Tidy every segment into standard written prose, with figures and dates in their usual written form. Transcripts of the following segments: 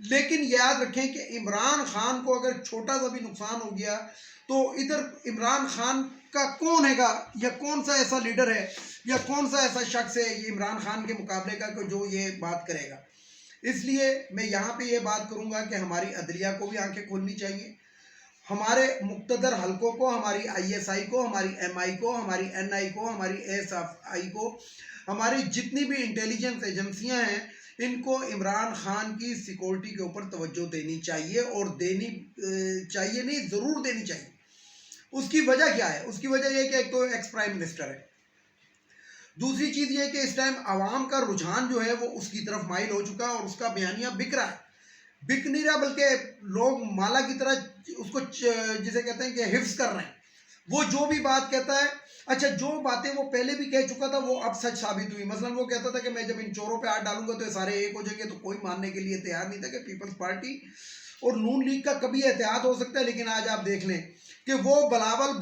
لیکن یاد رکھیں کہ عمران خان کو اگر چھوٹا سا بھی نقصان ہو گیا تو ادھر عمران خان کا کون ہے گا، یا کون سا ایسا لیڈر ہے یا کون سا ایسا شخص ہے یہ عمران خان کے مقابلے کا جو یہ بات کرے گا. اس لیے میں یہاں پہ یہ بات کروں گا کہ ہماری عدلیہ کو بھی آنکھیں کھولنی چاہیے، ہمارے مقتدر حلقوں کو، ہماری آئی ایس آئی کو، ہماری ایم آئی کو، ہماری این آئی کو، ہماری ایس ایف آئی کو، ہماری جتنی بھی انٹیلیجنس ایجنسیاں ہیں ان کو عمران خان کی سیکورٹی کے اوپر توجہ دینی چاہیے، اور دینی چاہیے نہیں، ضرور دینی چاہیے. اس کی وجہ کیا ہے؟ اس کی وجہ یہ کہ ایک تو ایکس پرائم منسٹر ہے، دوسری چیز یہ کہ اس ٹائم عوام کا رجحان جو ہے وہ اس کی طرف مائل ہو چکا ہے، اور اس کا بیانیہ بک رہا ہے. بک نہیں رہا بلکہ لوگ مالا کی طرح اس کو جسے کہتے ہیں کہ حفظ کر رہے ہیں. وہ جو بھی بات کہتا ہے، اچھا جو باتیں وہ پہلے بھی کہہ چکا تھا وہ اب سچ ثابت ہوئی. مثلا وہ کہتا تھا کہ میں جب ان چوروں پہ ہاتھ ڈالوں گا تو یہ سارے ایک ہو جائیں گے، تو کوئی ماننے کے لیے تیار نہیں تھا کہ پیپلز پارٹی اور نون لیگ کا کبھی اتحاد ہو سکتا ہے. لیکن آج آپ دیکھ لیں کہ وہ بلاول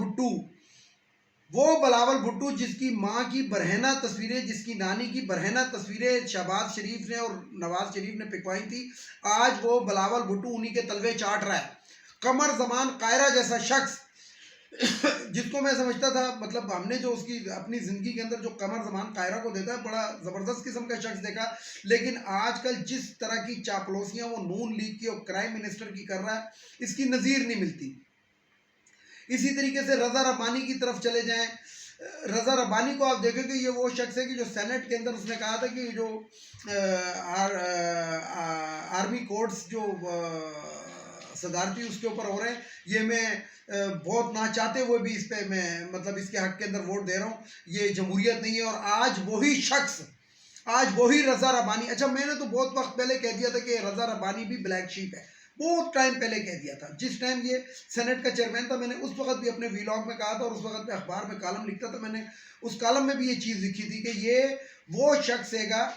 بھٹو جس کی ماں کی برہنہ تصویریں، جس کی نانی کی برہنہ تصویریں شہباز شریف نے اور نواز شریف نے پکوائی تھی، آج وہ بلاول بھٹو انہی کے تلوے چاٹ رہا ہے. قمر زمان قاہرہ جیسا شخص جس کو میں سمجھتا تھا، مطلب ہم نے جو اس کی اپنی زندگی کے اندر جو قمر زمان قاہرہ کو دیتا ہے، بڑا زبردست قسم کا شخص دیکھا، لیکن آج کل جس طرح کی چاپلوسیاں وہ نون لیگ کی اور کرائم منسٹر کی کر رہا ہے، اس کی نظیر نہیں ملتی. اسی طریقے سے رضا ربانی کی طرف چلے جائیں. رضا ربانی کو آپ دیکھیں کہ یہ وہ شخص ہے کہ جو سینٹ کے اندر اس نے کہا تھا کہ جو آرمی کورٹس جو صدارتی اس کے اوپر ہو رہے ہیں، یہ میں بہت نہ چاہتے ہوئے بھی اس پہ میں مطلب اس کے حق کے اندر ووٹ دے رہا ہوں، یہ جمہوریت نہیں ہے. اور آج وہی شخص، آج وہی رضا ربانی، اچھا میں نے تو بہت وقت پہلے کہہ دیا تھا کہ رضا ربانی بھی بلیک شیپ ہے، بہت ٹائم پہلے کہہ دیا تھا. جس ٹائم یہ سینٹ کا چیئرمین تھا، میں نے اس وقت بھی اپنے ویلاگ میں کہا تھا، اور اس وقت میں اخبار میں کالم لکھتا تھا، میں نے اس کالم میں بھی یہ چیز لکھی تھی کہ یہ وہ شخص ہے گا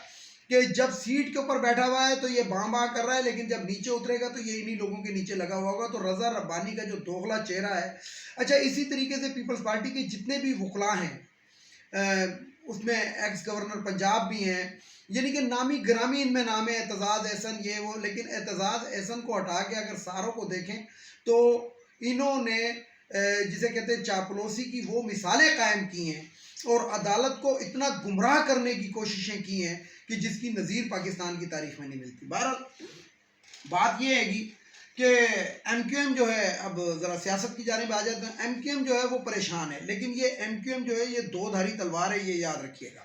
کہ جب سیٹ کے اوپر بیٹھا ہوا ہے تو یہ باں باں کر رہا ہے، لیکن جب نیچے اترے گا تو یہ انہی لوگوں کے نیچے لگا ہوا ہوگا. تو رضا ربانی کا جو دوغلا چہرہ ہے. اچھا اسی طریقے سے پیپلز پارٹی کے جتنے بھی وکلاء ہیں، اس میں ایکس گورنر پنجاب بھی ہیں، یعنی کہ نامی گرامی ان میں نام ہے، اعتزاز احسن یہ وہ، لیکن اعتزاز احسن کو ہٹا کے اگر ساروں کو دیکھیں تو انہوں نے جسے کہتے ہیں چاپلوسی کی وہ مثالیں قائم کی ہیں، اور عدالت کو اتنا گمراہ کرنے کی کوششیں کی ہیں کہ جس کی نظیر پاکستان کی تاریخ میں نہیں ملتی. بہرحال بات یہ ہے گی کہ ایم کیو ایم جو ہے، اب ذرا سیاست کی جانب آ جاتے ہیں. ایم کیو ایم جو ہے وہ پریشان ہے، لیکن یہ ایم کیو ایم جو ہے یہ دو دھاری تلوار ہے، یہ یاد رکھیے گا.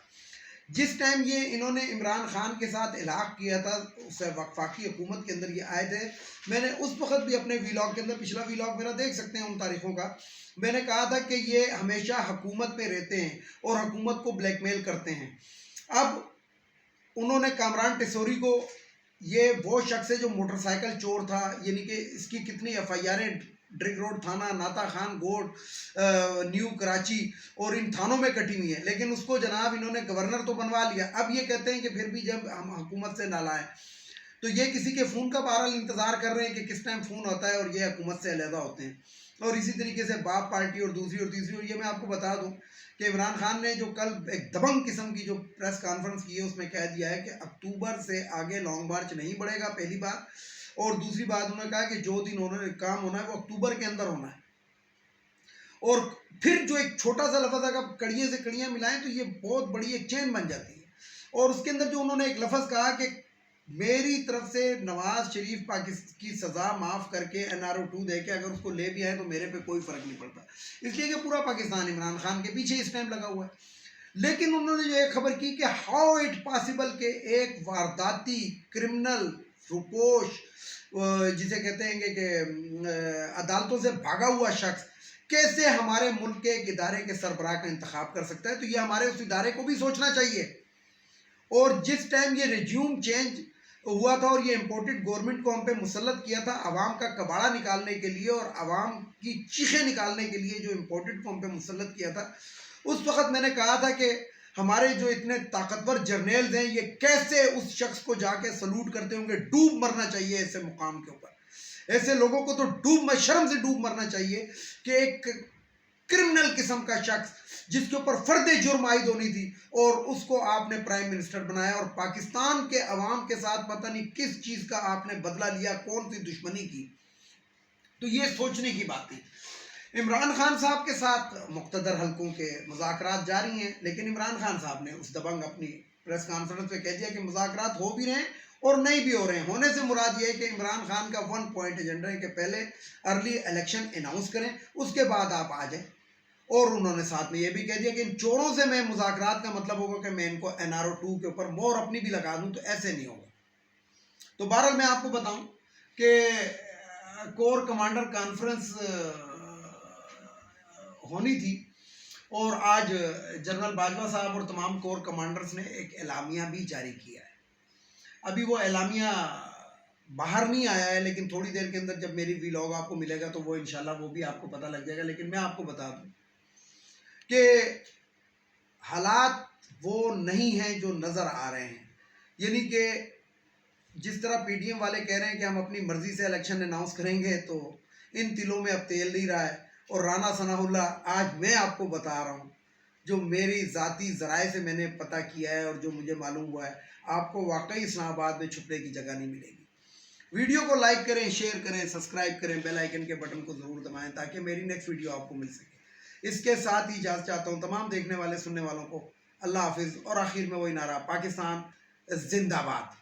جس ٹائم یہ انہوں نے عمران خان کے ساتھ الحاق کیا تھا، اس وفاقی حکومت کے اندر یہ آئے تھے، میں نے اس وقت بھی اپنے ویلاگ کے اندر، پچھلا ویلاگ میرا دیکھ سکتے ہیں ان تاریخوں کا، میں نے کہا تھا کہ یہ ہمیشہ حکومت پہ رہتے ہیں اور حکومت کو بلیک میل کرتے ہیں. اب انہوں نے کامران ٹیسوری کو، یہ وہ شخص ہے جو موٹر سائیکل چور تھا، یعنی کہ اس کی کتنی ایف آئی آریں ڈرگ روڈ تھانہ، ناتا خان گوٹ، نیو کراچی اور ان تھانوں میں کٹی ہوئی ہیں، لیکن اس کو جناب انہوں نے گورنر تو بنوا لیا. اب یہ کہتے ہیں کہ پھر بھی جب ہم حکومت سے نالائیں، تو یہ کسی کے فون کا بہرحال انتظار کر رہے ہیں کہ کس ٹائم فون ہوتا ہے اور یہ حکومت سے علیحدہ ہوتے ہیں. اور اسی طریقے سے باپ پارٹی اور دوسری اور تیسری. اور یہ میں آپ کو بتا دوں کہ عمران خان نے جو کل ایک دبنگ قسم کی جو پریس کانفرنس کی ہے، اس میں کہہ دیا ہے کہ اکتوبر سے آگے لانگ مارچ نہیں بڑھے گا، پہلی بات. اور دوسری بات انہوں نے کہا کہ جو دن انہوں نے کام ہونا ہے وہ اکتوبر کے اندر ہونا ہے. اور پھر جو ایک چھوٹا سا لفظ اگر کڑیے سے کڑیاں ملائیں تو یہ بہت بڑی ایک چین بن جاتی ہے. اور اس کے اندر جو انہوں نے ایک لفظ کہا کہ میری طرف سے نواز شریف کی سزا معاف کر کے NRO 2 دے کے اگر اس کو لے بھی آئے تو میرے پہ کوئی فرق نہیں پڑتا، اس لیے کہ پورا پاکستان عمران خان کے پیچھے اس ٹائم لگا ہوا ہے. لیکن انہوں نے جو ایک خبر کی کہ ہاؤ اٹ پاسبل کہ ایک وارداتی کرمنل روپوش جسے کہتے ہیں کہ عدالتوں سے بھاگا ہوا شخص کیسے ہمارے ملک کے ایک ادارے کے سربراہ کا انتخاب کر سکتا ہے. تو یہ ہمارے اس ادارے کو بھی سوچنا چاہیے. اور جس ٹائم یہ ریجیوم چینج ہوا تھا اور یہ امپورٹڈ گورنمنٹ کو ہم پہ مسلط کیا تھا عوام کا کباڑا نکالنے کے لیے اور عوام کی چیخیں نکالنے کے لیے، جو امپورٹڈ کو ہم پہ مسلط کیا تھا، اس وقت میں نے کہا تھا کہ ہمارے جو اتنے طاقتور جرنیلز ہیں یہ کیسے اس شخص کو جا کے سلوٹ کرتے ہوں گے. ڈوب مرنا چاہیے ایسے مقام کے اوپر. ایسے لوگوں کو تو شرم سے ڈوب مرنا چاہیے کہ ایک کرمنل قسم کا شخص جس کے اوپر فرد جرم عائد ہونی تھی، اور اس کو آپ نے پرائم منسٹر بنایا، اور پاکستان کے عوام کے ساتھ پتہ نہیں کس چیز کا آپ نے بدلہ لیا، کون سی دشمنی کی۔ تو یہ سوچنے کی بات تھی۔ عمران خان صاحب کے ساتھ مقتدر حلقوں کے مذاکرات جاری ہیں، لیکن عمران خان صاحب نے اس دبنگ اپنی پریس کانفرنس میں کہہ دیا کہ مذاکرات ہو بھی رہے ہیں اور نہیں بھی ہو رہے ہیں۔ ہونے سے مراد یہ ہے کہ عمران خان کا 1 پوائنٹ ایجنڈا ہے کہ پہلے ارلی الیکشن اناؤنس کریں، اس کے بعد آپ آ جائیں۔ اور انہوں نے ساتھ میں یہ بھی کہہ دیا کہ ان چوروں سے میں مذاکرات کا مطلب ہوگا کہ میں ان کو NRO 2 کے اوپر مور اپنی بھی لگا دوں، تو ایسے نہیں ہوگا۔ تو بہرحال میں آپ کو بتاؤں کہ کور کمانڈر کانفرنس ہونی تھی، اور آج جنرل باجوہ صاحب اور تمام کور کمانڈرز نے ایک اعلامیہ بھی جاری کیا ہے۔ ابھی وہ اعلامیہ باہر نہیں آیا ہے، لیکن تھوڑی دیر کے اندر جب میری ویلاگ آپ کو ملے گا تو وہ انشاءاللہ وہ بھی آپ کو پتہ لگ جائے گا۔ لیکن میں آپ کو بتا دوں کہ حالات وہ نہیں ہیں جو نظر آ رہے ہیں، یعنی کہ جس طرح PDM والے کہہ رہے ہیں کہ ہم اپنی مرضی سے الیکشن اناؤنس کریں گے، تو ان دلوں میں اب تیل نہیں رہا ہے۔ اور رانا ثناء اللہ، آج میں آپ کو بتا رہا ہوں جو میری ذاتی ذرائع سے میں نے پتہ کیا ہے اور جو مجھے معلوم ہوا ہے، آپ کو واقعی اسلام آباد میں چھپنے کی جگہ نہیں ملے گی۔ ویڈیو کو لائک کریں، شیئر کریں، سبسکرائب کریں، بیل آئیکن کے بٹن کو ضرور دبائیں تاکہ میری نیکسٹ ویڈیو آپ کو مل سکے۔ اس کے ساتھ ہی اجازت چاہتا ہوں تمام دیکھنے والے سننے والوں کو۔ اللہ حافظ، اور آخر میں وہی نعرہ، پاکستان زندہ باد۔